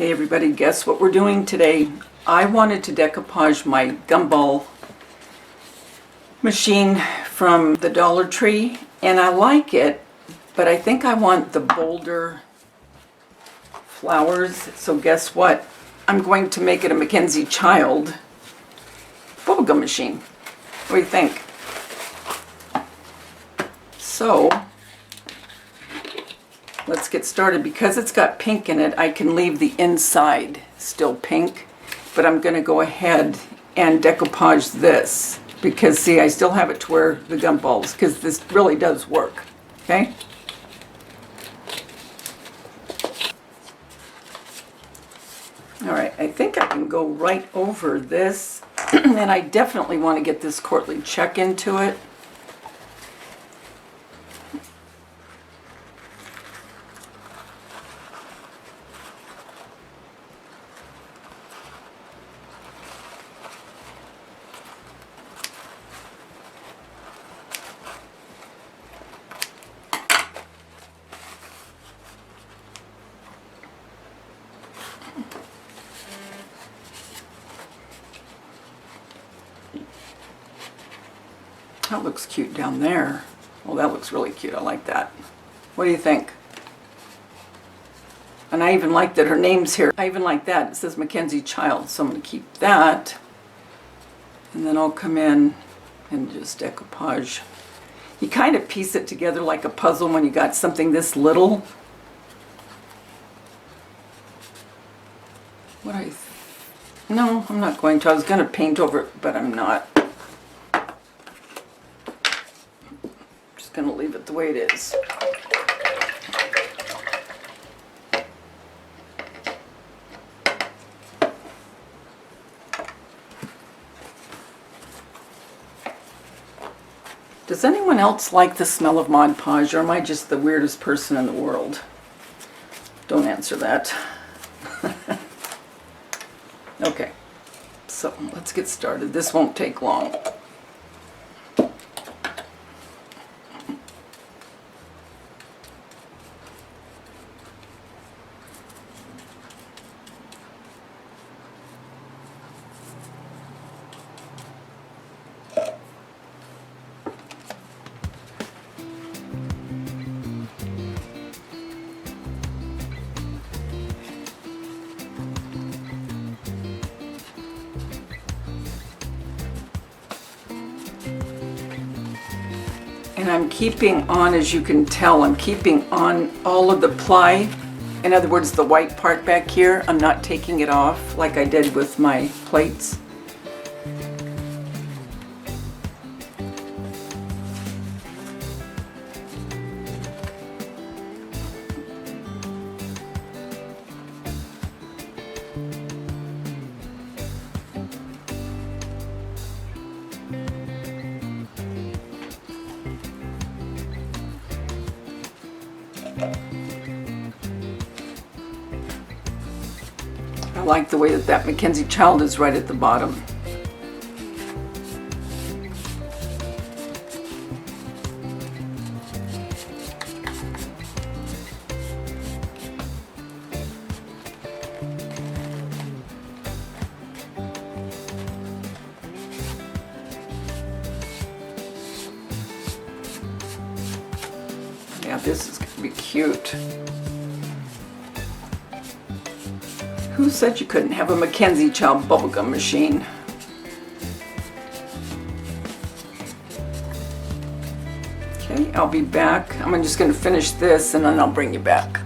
Hey everybody, guess what we're doing today? I wanted to decoupage my Gumball machine from the Dollar Tree, and I like it, but I think I want the bolder flowers. So guess what? I'm going to make it a Mackenzie child bubblegum machine. What do you think? So let's get started. Because it's got pink in it, I can leave the inside still pink, but I'm going to go ahead and decoupage this because, see, I still have it to where the gumballs, because this really does work. Okay? All right, I think I can go right over this, and I definitely want to get this courtly check into it. That looks cute down there. Well, that looks really cute. I like that. What do you think? And I even like that her name's here. I even like that. It says Mackenzie Child, so I'm going to keep that. And then I'll come in and just decoupage. You kind of piece it together like a puzzle when you got something this little. No, I'm not going to. I was going to paint over it, but I'm not. Going to leave it the way it is. Does anyone else like the smell of Mod Podge, or am I just the weirdest person in the world? Don't answer that. Okay, so let's get started. This won't take long. And I'm keeping on, as you can tell, I'm keeping on all of the ply. In other words, the white part back here, I'm not taking it off like I did with my plates. I like the way that Mackenzie Child is right at the bottom. Yeah, this is going to be cute. Who said you couldn't have a Mackenzie Child bubblegum machine? Okay, I'll be back. I'm just going to finish this and then I'll bring you back.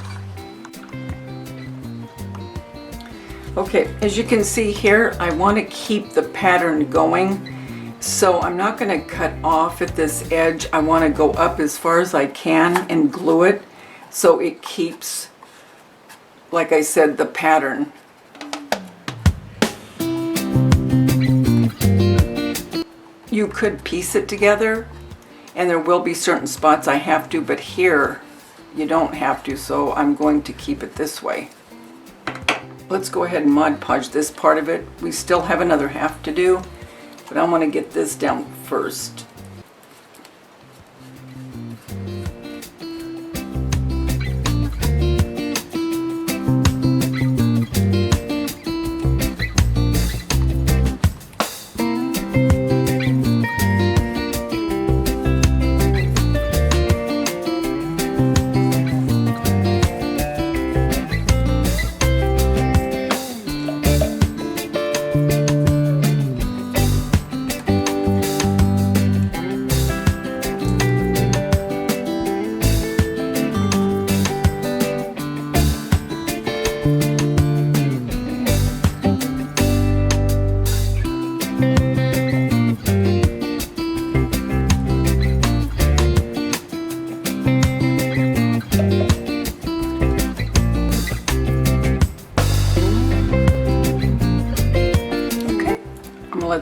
Okay, as you can see here, I want to keep the pattern going. So I'm not going to cut off at this edge. I want to go up as far as I can and glue it so it keeps, like I said, the pattern. You could piece it together, and there will be certain spots I have to, but here you don't have to, so I'm going to keep it this way. Let's go ahead and Mod Podge this part of it. We still have another half to do, but I want to get this down first.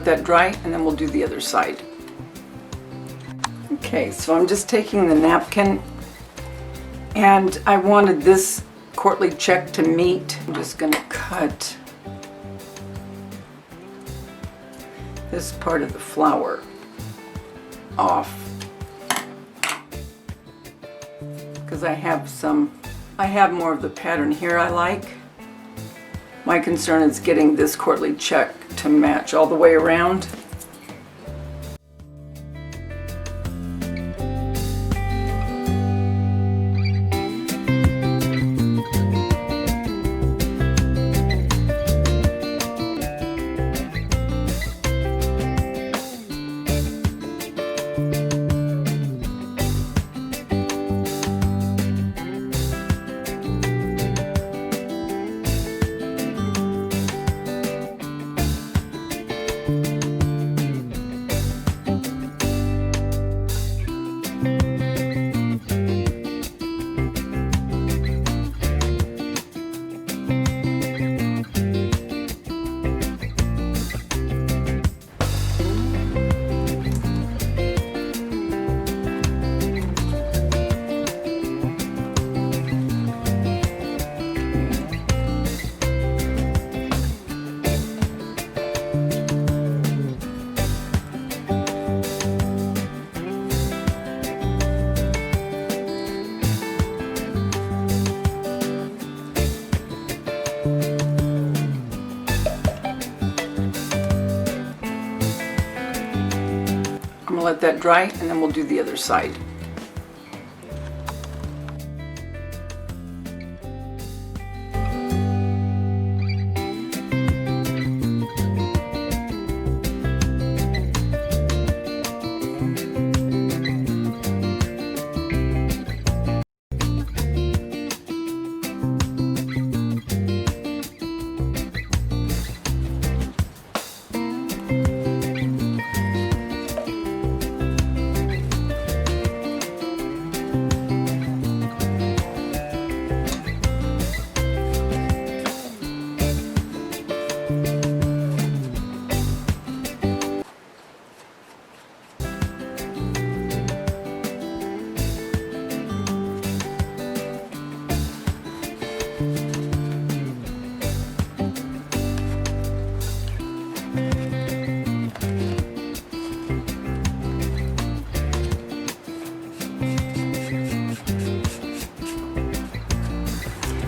let that dry and then we'll do the other side. Okay, so I'm just taking the napkin and I wanted this courtly check to meet. I'm just going to cut this part of the flower off because I have more of the pattern here I like. My concern is getting this courtly check to match all the way around. Let that dry and then we'll do the other side.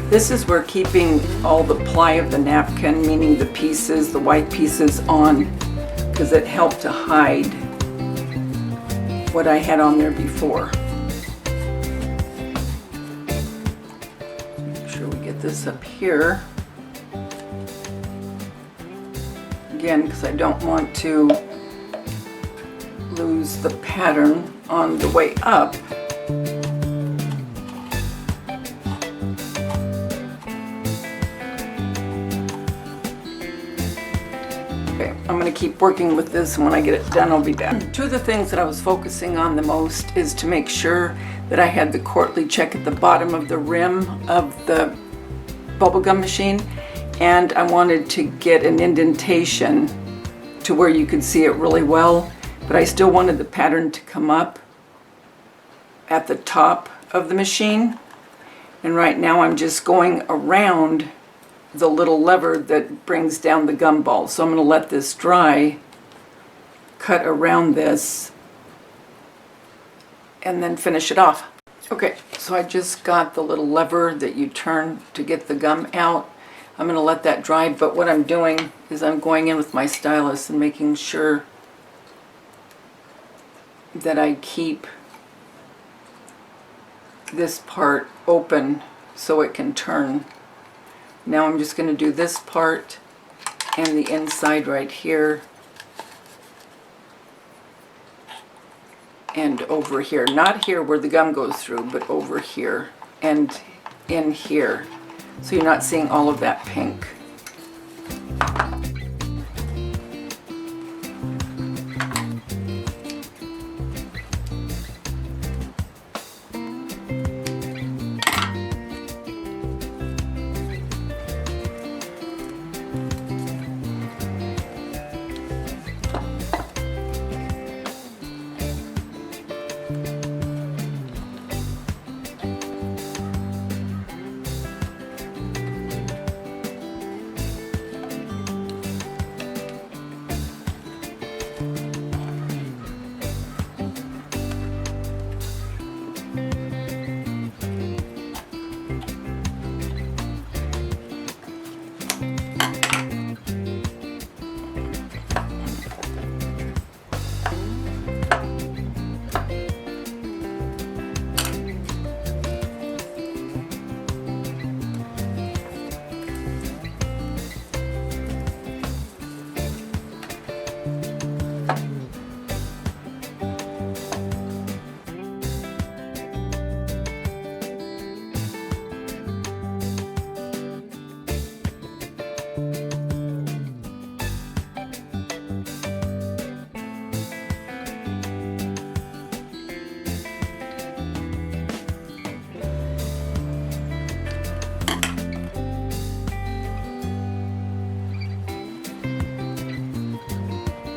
This is where keeping all the ply of the napkin, meaning the pieces, the white pieces on, because it helped to hide what I had on there before. Make sure we get this up here. Again, because I don't want to lose the pattern on the way up. I'm going to keep working with this, and when I get it done, I'll be done. Two of the things that I was focusing on the most is to make sure that I had the courtly check at the bottom of the rim of the bubblegum machine, and I wanted to get an indentation to where you could see it really well, but I still wanted the pattern to come up at the top of the machine. And right now I'm just going around the little lever that brings down the gumball. So I'm going to let this dry, cut around this, and then finish it off. Okay, so I just got the little lever that you turn to get the gum out. I'm going to let that dry, but what I'm doing is I'm going in with my stylus and making sure that I keep this part open so it can turn. Now I'm just going to do this part and the inside right here and over here. Not here where the gum goes through, but over here and in here. So you're not seeing all of that pink.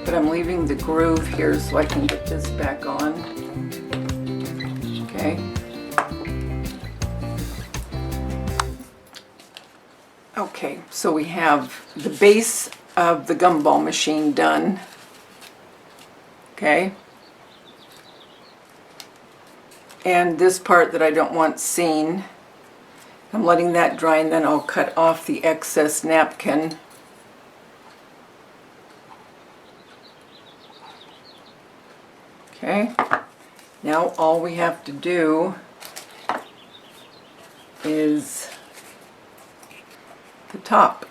but I'm leaving the groove here so I can get this back on. Okay. Okay, so we have the base of the gumball machine done. Okay. And this part that I don't want seen, I'm letting that dry, and then I'll cut off the excess napkin. Okay, now all we have to do is the top.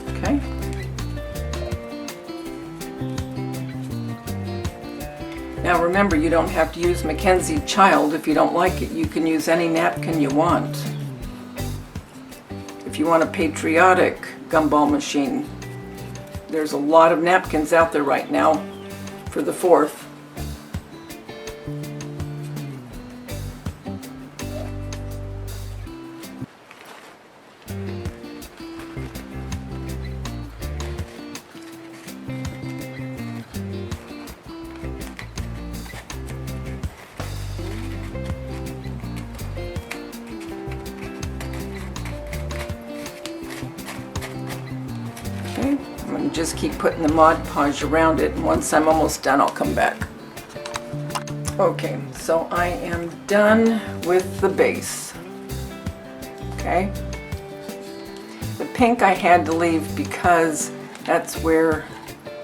Okay. Now remember, you don't have to use Mackenzie Child if you don't like it. You can use any napkin you want. If you want a patriotic gumball machine, there's a lot of napkins out there right now for the 4th. Okay, I'm going to just keep putting the Mod Podge around it, and once I'm almost done, I'll come back. Okay, so I am done with the base. Okay. The pink I had to leave because that's where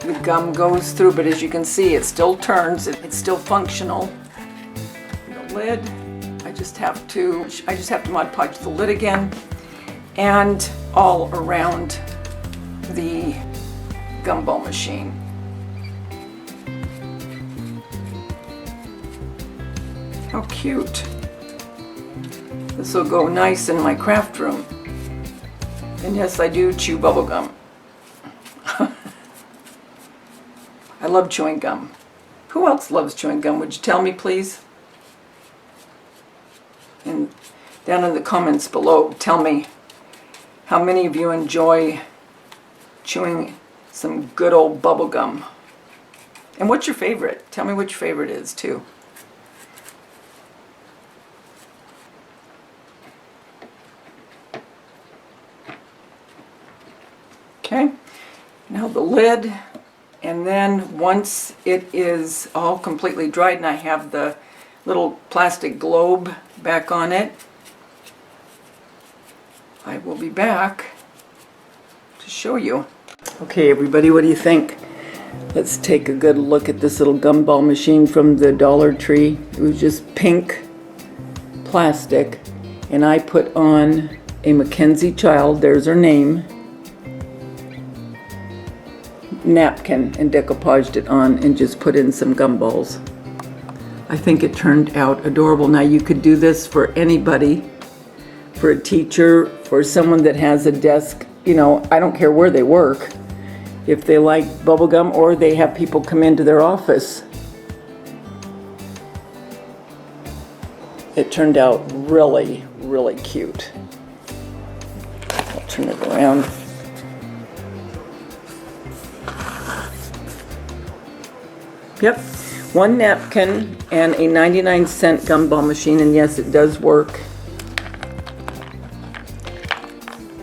the gum goes through, but as you can see, it still turns, it's still functional. The lid, I just have to Mod Podge the lid again, and all around the gumball machine. How cute. This will go nice in my craft room. And yes, I do chew bubble gum. I love chewing gum. Who else loves chewing gum? Would you tell me, please? And down in the comments below, tell me how many of you enjoy chewing some good old bubble gum. And what's your favorite? Tell me what your favorite is, too. Okay, now the lid, and then once it is all completely dried and I have the little plastic globe back on it, I will be back to show you. Okay everybody, what do you think? Let's take a good look at this little gumball machine from the Dollar Tree. It was just pink plastic, and I put on a Mackenzie Child, there's her name, napkin, and decoupaged it on and just put in some gumballs. I think it turned out adorable. Now you could do this for anybody, for a teacher, for someone that has a desk, you know, I don't care where they work, if they like bubblegum or they have people come into their office. It turned out really, really cute. I'll turn it around. Yep, one napkin and a 99-cent gumball machine, and yes, it does work.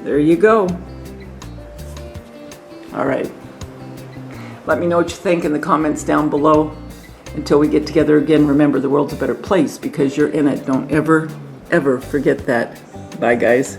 There you go. All right. Let me know what you think in the comments down below. Until we get together again, remember, the world's a better place because you're in it. Don't ever, ever forget that. Bye, guys.